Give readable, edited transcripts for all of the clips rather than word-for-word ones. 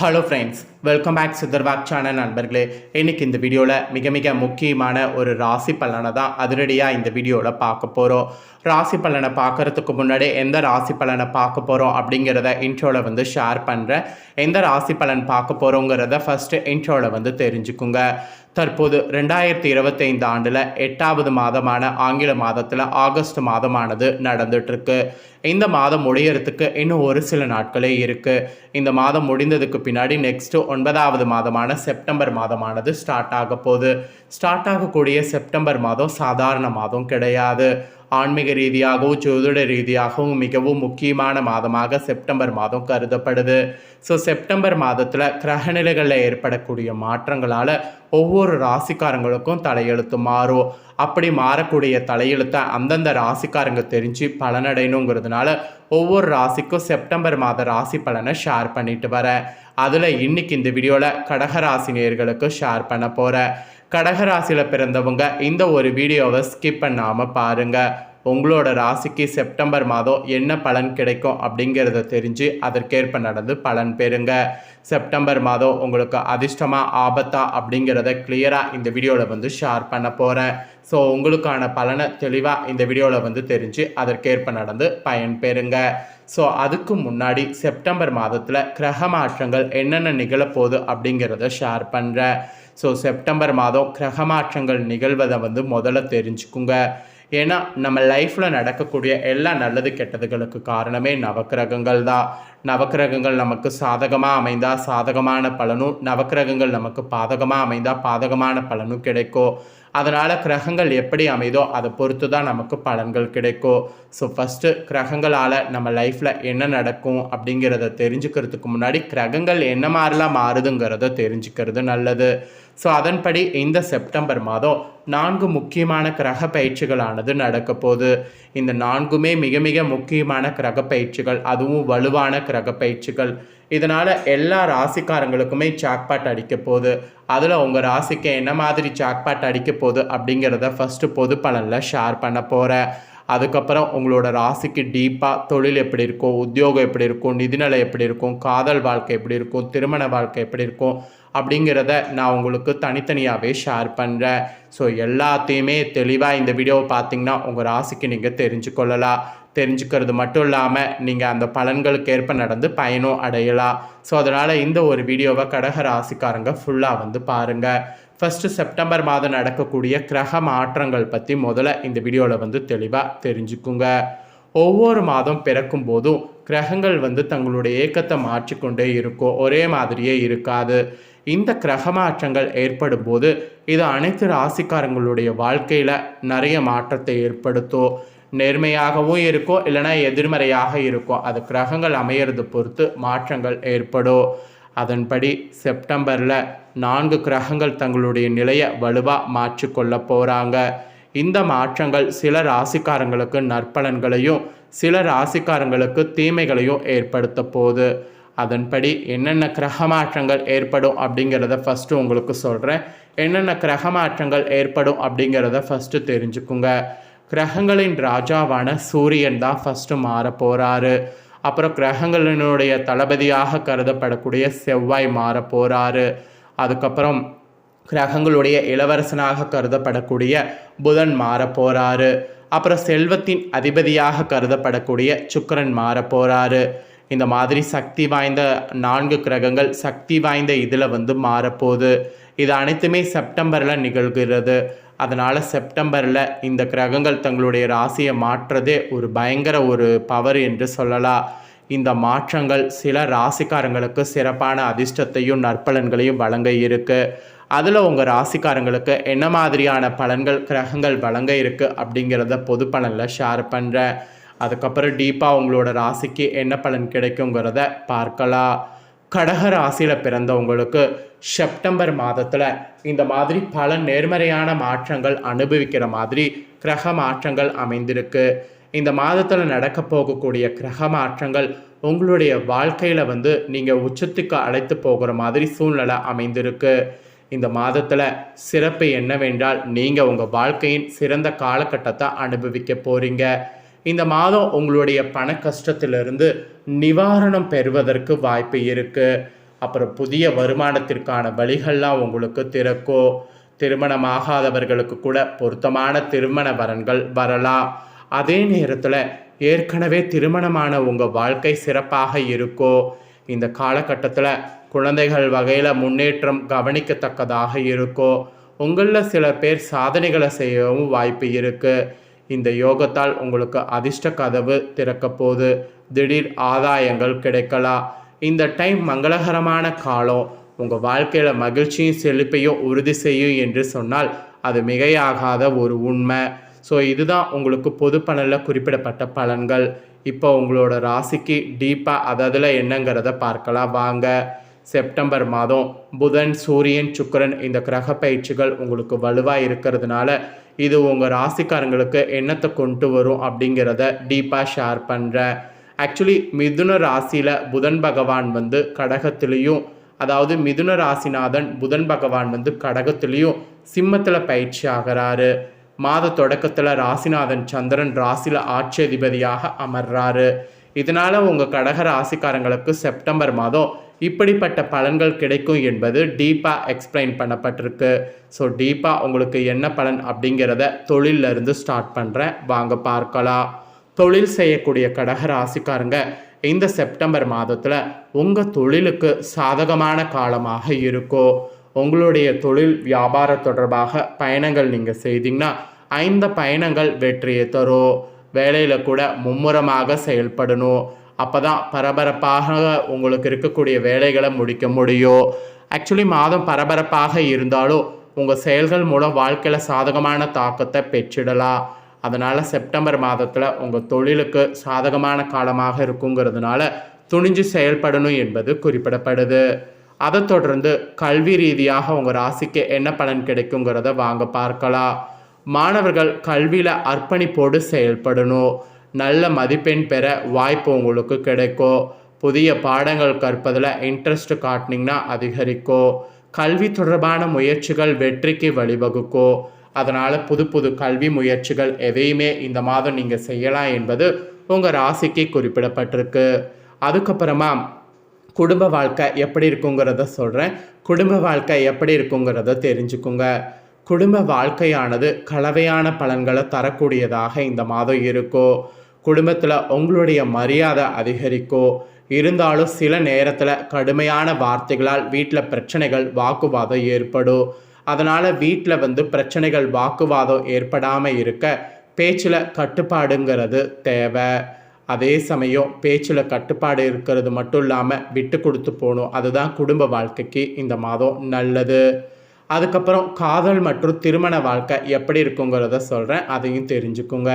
Hello friends, welcome back Siddharvak channel நண்பர்களே. இன்றைக்கி இந்த வீடியோவில் மிக முக்கியமான ஒரு ராசி பலனை தான் அதிரடியாக இந்த வீடியோவில் பார்க்க போகிறோம். ராசி பலனை பார்க்குறதுக்கு முன்னாடி எந்த ராசி பலனை பார்க்க போகிறோம் அப்படிங்கிறத இன்ட்ரோவில் ஷேர் பண்ணுறேன். எந்த ராசி பலன் பார்க்க போகிறோங்கிறத ஃபஸ்ட்டு இன்ட்ரோவில் தெரிஞ்சுக்குங்க. தற்போது 2025 ஆண்டில் 8வது மாதமான ஆங்கில மாதத்தில் ஆகஸ்ட் மாதமானது நடந்துகிட்ருக்கு. இந்த மாதம் முடியறதுக்கு இன்னும் ஒரு சில நாட்களே இருக்குது. இந்த மாதம் முடிந்ததுக்கு பின்னாடி நெக்ஸ்ட்டு 9வது மாதமான செப்டம்பர் மாதமானது ஸ்டார்ட் ஆக போகுது. ஸ்டார்ட் ஆகக்கூடிய செப்டம்பர் மாதம் சாதாரண மாதம் கிடையாது. ஆன்மீக ரீதியாகவும் ஜோதிட ரீதியாகவும் மிகவும் முக்கியமான மாதமாக செப்டம்பர் மாதம் கருதப்படுது. ஸோ செப்டம்பர் மாதத்தில் கிரகநிலைகளில் ஏற்படக்கூடிய மாற்றங்களால் ஒவ்வொரு ராசிக்காரங்களுக்கும் தலையெழுத்து மாறும். அப்படி மாறக்கூடிய தலையெழுத்தை அந்தந்த ராசிக்காரங்க தெரிஞ்சு பலனடையணுங்கிறதுனால ஒவ்வொரு ராசிக்கும் செப்டம்பர் மாத ராசி பலனை ஷேர் பண்ணிட்டு வரேன். அதில் இன்றைக்கி இந்த வீடியோவில் கடகராசி நேயர்களுக்கு ஷேர் பண்ண போகிறேன். கடகராசியில் பிறந்தவங்க இந்த ஒரு வீடியோவை ஸ்கிப் பண்ணாமல் பாருங்கள். உங்களோட ராசிக்கு செப்டம்பர் மாதம் என்ன பலன் கிடைக்கும் அப்படிங்கிறத தெரிஞ்சு அதற்கேற்ப நடந்து பலன் பெறுங்க. செப்டம்பர் மாதம் உங்களுக்கு அதிர்ஷ்டமாக ஆபத்தா அப்படிங்கிறத கிளியராக இந்த வீடியோவில் ஷேர் பண்ண போகிறேன். ஸோ உங்களுக்கான பலனை தெளிவாக இந்த வீடியோவில் தெரிஞ்சு அதற்கேற்ப நடந்து பயன் பெறுங்க. ஸோ அதுக்கு முன்னாடி செப்டம்பர் மாதத்தில் கிரக மாற்றங்கள் என்னென்ன நிகழப்போகுது அப்படிங்கிறத ஷேர் பண்ணுறேன். ஸோ செப்டம்பர் மாதம் கிரக மாற்றங்கள் நிகழ்வதை முதல்ல தெரிஞ்சுக்குங்க. ஏன்னா நம்ம லைஃப்பில் நடக்கக்கூடிய எல்லா நல்லது கெட்டதுகளுக்கு காரணமே நவக்கிரகங்கள் தான். நவக்கிரகங்கள் நமக்கு சாதகமாக அமைந்தால் சாதகமான பலனும், நவக்கிரகங்கள் நமக்கு பாதகமாக அமைந்தால் பாதகமான பலனும் கிடைக்கும். அதனால் கிரகங்கள் எப்படி அமைதோ அதை பொறுத்து தான் நமக்கு பலன்கள் கிடைக்கும். ஸோ ஃபஸ்ட்டு கிரகங்களால் நம்ம லைஃப்பில் என்ன நடக்கும் அப்படிங்கிறத தெரிஞ்சுக்கிறதுக்கு முன்னாடி கிரகங்கள் என்ன மாதிரிலாம் மாறுதுங்கிறத தெரிஞ்சுக்கிறது நல்லது. ஸோ அதன்படி இந்த செப்டம்பர் மாதம் 4 முக்கியமான கிரக பயிற்சிகளானது நடக்க போகுது. இந்த 4மே மிக முக்கியமான கிரக பயிற்சிகள், அதுவும் வலுவான கிரக பயிற்சிகள். இதனால் எல்லா ராசிக்காரங்களுக்குமே ஜாக்பாட் அடிக்க போகுது. அதில் உங்கள் ராசிக்கு என்ன மாதிரி ஜாக்பாட் அடிக்க போகுது அப்படிங்கிறத ஃபஸ்ட்டு பொது பலனில் ஷேர் பண்ண போகிறேன். அதுக்கப்புறம் உங்களோட ராசிக்கு டீப்பாக தொழில் எப்படி இருக்கும், உத்தியோகம் எப்படி இருக்கும், நிதிநிலை எப்படி இருக்கும், காதல் வாழ்க்கை எப்படி இருக்கும், திருமண வாழ்க்கை எப்படி இருக்கும் அப்படிங்கிறத நான் உங்களுக்கு தனித்தனியாகவே ஷேர் பண்ணுறேன். ஸோ எல்லாத்தையுமே தெளிவாக இந்த வீடியோவை பார்த்தீங்கன்னா உங்கள் ராசிக்கு நீங்கள் தெரிஞ்சுக்கொள்ளலாம். தெரிஞ்சுக்கிறது மட்டும் இல்லாமல் நீங்கள் அந்த பலன்களுக்கு ஏற்ப நடந்து பயனும் அடையலாம். ஸோ அதனால் இந்த ஒரு வீடியோவை கடக ராசிக்காரங்க ஃபுல்லாக பாருங்கள். ஃபஸ்ட்டு செப்டம்பர் மாதம் நடக்கக்கூடிய கிரக மாற்றங்கள் பற்றி முதல்ல இந்த வீடியோவில் தெளிவாக தெரிஞ்சுக்குங்க. ஒவ்வொரு மாதம் பிறக்கும் போதும் கிரகங்கள் தங்களுடைய ஏக்கத்தை மாற்றிக்கொண்டே இருக்கும், ஒரே மாதிரியே இருக்காது. இந்த கிரக மாற்றங்கள் ஏற்படும் போது இது அனைத்து ராசிக்காரங்களுடைய வாழ்க்கையில் நிறைய மாற்றத்தை ஏற்படுத்தும். நேர்மையாகவும் இருக்கும், இல்லைனா எதிர்மறையாக இருக்கும். அது கிரகங்கள் அமையிறது பொறுத்து மாற்றங்கள் ஏற்படும். அதன்படி செப்டம்பரில் 4 கிரகங்கள் தங்களுடைய நிலையை வலுவாக மாற்றிக்கொள்ள போகிறாங்க. இந்த மாற்றங்கள் சில ராசிக்காரங்களுக்கு நற்பலன்களையும் சில ராசிக்காரங்களுக்கு தீமைகளையும் ஏற்படுத்த போகுது. அதன்படி என்னென்ன கிரக மாற்றங்கள் ஏற்படும் அப்படிங்கிறத ஃபஸ்ட்டு உங்களுக்கு சொல்கிறேன். என்னென்ன கிரக மாற்றங்கள் ஏற்படும் அப்படிங்கிறத ஃபஸ்ட்டு தெரிஞ்சுக்குங்க. கிரகங்களின் ராஜாவான சூரியன் தான் ஃபஸ்ட்டு மாற போகிறாரு. அப்புறம் கிரகங்களினுடைய தளபதியாக கருதப்படக்கூடிய செவ்வாய் மாற போகிறாரு. அதுக்கப்புறம் கிரகங்களுடைய இளவரசனாக கருதப்படக்கூடிய புதன் மாற போகிறாரு. அப்புறம் செல்வத்தின் அதிபதியாக கருதப்படக்கூடிய சுக்கிரன் மாற போகிறாரு. இந்த மாதிரி சக்தி வாய்ந்த 4 கிரகங்கள் சக்தி வாய்ந்த இதில் மாறப்போகுது. இது அனைத்துமே செப்டம்பரில் நிகழ்கிறது. அதனால் செப்டம்பரில் இந்த கிரகங்கள் தங்களுடைய ராசியை மாற்றுறதே ஒரு பயங்கர ஒரு பவர் என்று சொல்லலாம். இந்த மாற்றங்கள் சில ராசிக்காரங்களுக்கு சிறப்பான அதிர்ஷ்டத்தையும் நற்பலன்களையும் வழங்க இருக்குது. அதில் உங்கள் ராசிக்காரங்களுக்கு என்ன மாதிரியான பலன்கள் கிரகங்கள் வழங்க இருக்குது அப்படிங்கிறத பொது பலனில் ஷேர் பண்ணுறேன். அதுக்கப்புறம் டீப்பாக உங்களோட ராசிக்கு என்ன பலன் கிடைக்குங்கிறத பார்க்கலாம். கடக ராசியில் பிறந்தவங்களுக்கு செப்டம்பர் மாதத்தில் இந்த மாதிரி பல நேர்மறையான மாற்றங்கள் அனுபவிக்கிற மாதிரி கிரக மாற்றங்கள் அமைந்திருக்கு. இந்த மாதத்தில் நடக்க போகக்கூடிய கிரக மாற்றங்கள் உங்களுடைய வாழ்க்கையில் நீங்கள் உச்சத்துக்கு அழைத்து போகிற மாதிரி சூழ்நிலை அமைந்திருக்கு. இந்த மாதத்தில் சிறப்பு என்னவென்றால் நீங்கள் உங்கள் வாழ்க்கையின் சிறந்த காலகட்டத்தை அனுபவிக்க போகிறீங்க. இந்த மாதம் உங்களுடைய பண கஷ்டத்திலிருந்து நிவாரணம் பெறுவதற்கு வாய்ப்பு இருக்குது. அப்புறம் புதிய வருமானத்திற்கான வழிகள்லாம் உங்களுக்கு திறக்கும். திருமணமாகாதவர்களுக்கு கூட பொருத்தமான திருமண வரன்கள் வரலாம். அதே நேரத்தில் ஏற்கனவே திருமணமான உங்கள் வாழ்க்கை சிறப்பாக இருக்கும். இந்த காலகட்டத்தில் குழந்தைகள் வகையில் முன்னேற்றம் கவனிக்கத்தக்கதாக இருக்கும். உங்களில் சில பேர் சாதனைகளை செய்யவும் வாய்ப்பு இருக்குது. இந்த யோகத்தால் உங்களுக்கு அதிர்ஷ்ட கதவு திறக்க போது. திடீர் ஆதாயங்கள் கிடைக்கலாம். இந்த டைம் மங்களகரமான காலம். உங்கள் வாழ்க்கையில் மகிழ்ச்சியும் செழிப்பையும் உறுதி செய்யும் என்று சொன்னால் அது மிகையாகாத ஒரு உண்மை. ஸோ இதுதான் உங்களுக்கு பொது பலனில் குறிப்பிடப்பட்ட பலன்கள். இப்போ உங்களோட ராசிக்கு டீப்பாக அதில் என்னங்கிறத பார்க்கலாம் வாங்க. செப்டம்பர் மாதம் புதன், சூரியன், சுக்கிரன் இந்த கிரக பயிற்சிகள் உங்களுக்கு வலுவாக இருக்கிறதுனால இது உங்கள் ராசிக்காரங்களுக்கு என்னத்தை கொண்டு வரும் அப்படிங்கிறத டீப்பாக ஷேர் பண்ணுறேன். ஆக்சுவலி மிதுன ராசியில் புதன் பகவான் வந்து கடகத்துலேயும், அதாவது மிதுன ராசிநாதன் புதன் பகவான் வந்து கடகத்துலேயும் சிம்மத்தில் பயிற்சி ஆகிறாரு. மாத தொடக்கத்தில் ராசிநாதன் சந்திரன் ராசியில் ஆட்சி அதிபதியாக அமர்றாரு. இதனால் உங்கள் கடக ராசிக்காரங்களுக்கு செப்டம்பர் மாதம் இப்படிப்பட்ட பலன்கள் கிடைக்கும் என்பது டீப்பாக எக்ஸ்பிளைன் பண்ணப்பட்டிருக்கு. ஸோ டீப்பாக உங்களுக்கு என்ன பலன் அப்படிங்கிறத தொழிலிருந்து ஸ்டார்ட் பண்ணுறேன் வாங்க பார்க்கலாம். தொழில் செய்யக்கூடிய கடக ராசிக்காரங்க இந்த செப்டம்பர் மாதத்தில் உங்கள் தொழிலுக்கு சாதகமான காலமாக இருக்கும். உங்களுடைய தொழில் வியாபார தொடர்பாக பயணங்கள் நீங்கள் செய்தீங்கன்னா இந்த பயணங்கள் வெற்றியை தரும். வேலையில் கூட மும்முரமாக செயல்படணும். அப்போ தான் பரபரப்பாக உங்களுக்கு இருக்கக்கூடிய வேலைகளை முடிக்க முடியும். ஆக்சுவலி மாதம் பரபரப்பாக இருந்தாலும் உங்கள் செயல்கள் மூலம் வாழ்க்கையில் சாதகமான தாக்கத்தை பெற்றிடலாம். அதனால் செப்டம்பர் மாதத்தில் உங்கள் தொழிலுக்கு சாதகமான காலமாக இருக்குங்கிறதுனால துணிஞ்சு செயல்படணும் என்பது குறிப்பிடப்படுது. அதை தொடர்ந்து கல்வி ரீதியாக உங்கள் ராசிக்கு என்ன பலன் கிடைக்குங்கிறத வாங்க பார்க்கலாம். மாணவர்கள் கல்வியில் அர்ப்பணிப்போடு செயல்படணும். நல்ல மதிப்பெண் பெற வாய்ப்பு உங்களுக்கு கிடைக்கும். புதிய பாடங்கள் கற்பதில் இன்ட்ரெஸ்ட் காட்டினீங்கன்னா அதிகரிக்கும். கல்வி தொடர்பான முயற்சிகள் வெற்றிக்கு வழிவகுக்கும். அதனால் புது புது கல்வி முயற்சிகள் எதையுமே இந்த மாதம் நீங்கள் செய்யலாம் என்பது உங்கள் ராசிக்கு குறிப்பிடப்பட்டிருக்கு. அதுக்கப்புறமா குடும்ப வாழ்க்கை எப்படி இருக்குங்கிறத சொல்கிறேன். குடும்ப வாழ்க்கை எப்படி இருக்குங்கிறத தெரிஞ்சுக்குங்க. குடும்ப வாழ்க்கையானது கலவையான பலன்களை தரக்கூடியதாக இந்த மாதம் இருக்கும். குடும்பத்தில் உங்களுடைய மரியாதை அதிகரிக்கும். இருந்தாலும் சில நேரத்தில் கடுமையான வார்த்தைகளால் வீட்டில் பிரச்சனைகள் வாக்குவாதம் ஏற்படும். அதனால் வீட்டில் வந்து பிரச்சனைகள் வாக்குவாதம் ஏற்படாமல் இருக்க பேச்சில் கட்டுப்பாடுங்கிறது தேவை. அதே சமயம் பேச்சில் கட்டுப்பாடு இருக்கிறது மட்டும் இல்லாமல் விட்டு கொடுத்து போகணும். அதுதான் குடும்ப வாழ்க்கைக்கு இந்த மாதம் நல்லது. அதுக்கப்புறம் காதல் மற்றும் திருமண வாழ்க்கை எப்படி இருக்குங்கிறத சொல்கிறேன், அதையும் தெரிஞ்சுக்குங்க.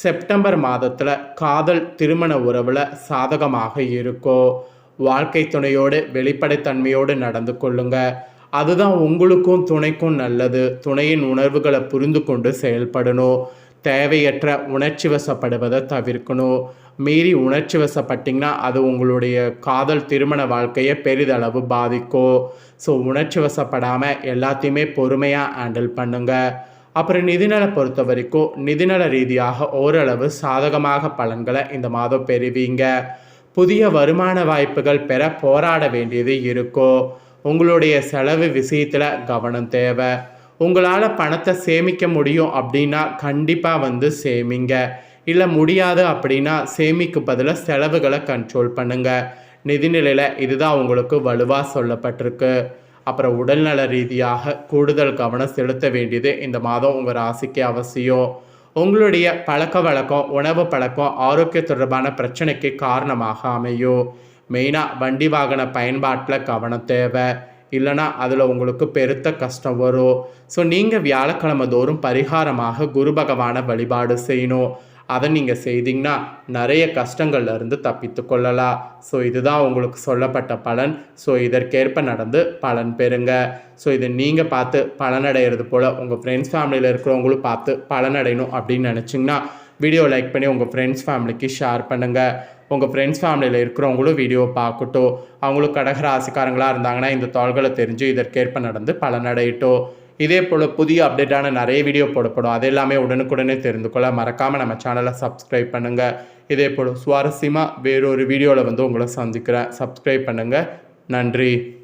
செப்டம்பர் மாதத்தில் காதல் திருமண உறவில் சாதகமாக இருக்கும். வாழ்க்கை துணையோடு வெளிப்படைத்தன்மையோடு நடந்து கொள்ளுங்க. அதுதான் உங்களுக்கும் துணைக்கும் நல்லது. துணையின் உணர்வுகளை புரிந்து கொண்டு செயல்படணும். தேவையற்ற உணர்ச்சி வசப்படுவதை தவிர்க்கணும். மீறி உணர்ச்சி வசப்பட்டிங்கன்னா அது உங்களுடைய காதல் திருமண வாழ்க்கையை பெரிதளவு பாதிக்கும். ஸோ உணர்ச்சி வசப்படாமல் எல்லாத்தையுமே பொறுமையாக ஹேண்டில் பண்ணுங்கள். அப்புறம் நிதிநலை பொறுத்த வரைக்கும் நிதிநல ரீதியாக ஓரளவு சாதகமாக பலன்களை இந்த மாதம் பெறுவீங்க. புதிய வருமான வாய்ப்புகள் பெற போராட வேண்டியது இருக்கும். உங்களுடைய செலவு விஷயத்தில் கவனம் தேவை. உங்களால் பணத்தை சேமிக்க முடியும் அப்படின்னா கண்டிப்பாக வந்து சேமிங்க. இல்லை முடியாது அப்படின்னா சேமிக்கு பதிலாக செலவுகளை கண்ட்ரோல் பண்ணுங்கள். நிதிநிலையில் இதுதான் உங்களுக்கு வலுவாக சொல்லப்பட்டிருக்கு. அப்புறம் உடல்நல ரீதியாக கூடுதல் கவனம் செலுத்த வேண்டியது இந்த மாதம் உங்கள் ராசிக்கு அவசியம். உங்களுடைய பழக்க வழக்கம், உணவு பழக்கம் ஆரோக்கிய தொடர்பான பிரச்சனைக்கு காரணமாக அமையும். மெயினாக வண்டி வாகன பயன்பாட்டில் கவனம் தேவை. இல்லைனா அதில் உங்களுக்கு பெருத்த கஷ்டம் வரும். ஸோ நீங்கள் வியாழக்கிழமை தோறும் பரிகாரமாக குரு பகவானை வழிபாடு செய்யணும். அதை நீங்கள் செய்தீங்கன்னா நிறைய கஷ்டங்கள்லேருந்து தப்பித்து கொள்ளலாம். ஸோ இதுதான் உங்களுக்கு சொல்லப்பட்ட பலன். ஸோ இதற்கேற்ப நடந்து பலன் பெறுங்க. ஸோ இதை நீங்கள் பார்த்து பலனடைகிறது போல் உங்கள் ஃப்ரெண்ட்ஸ் ஃபேமிலியில் இருக்கிறவங்களும் பார்த்து பலனடையணும் அப்படின்னு நினச்சிங்கன்னா வீடியோ லைக் பண்ணி உங்கள் ஃப்ரெண்ட்ஸ் ஃபேமிலிக்கு ஷேர் பண்ணுங்கள். உங்கள் ஃப்ரெண்ட்ஸ் ஃபேமிலியில் இருக்கிறவங்களும் வீடியோவை பார்க்கட்டும். அவங்களும் கடகராசிக்காரங்களாக இருந்தாங்கன்னா இந்த தாள்களை தெரிஞ்சு இதற்கேற்ப நடந்து பலனடையட்டும். இதே போல் புதிய அப்டேட்டான நிறைய வீடியோ போடப்படும். அது எல்லாமே உடனுக்குடனே தெரிந்து கொள்ள மறக்காமல் நம்ம சேனலை சப்ஸ்கிரைப் பண்ணுங்கள். இதே போல் சுவாரஸ்யமாக வேறொரு வீடியோவில் வந்து உங்களை சந்திக்கிறேன். சப்ஸ்கிரைப் பண்ணுங்கள். நன்றி.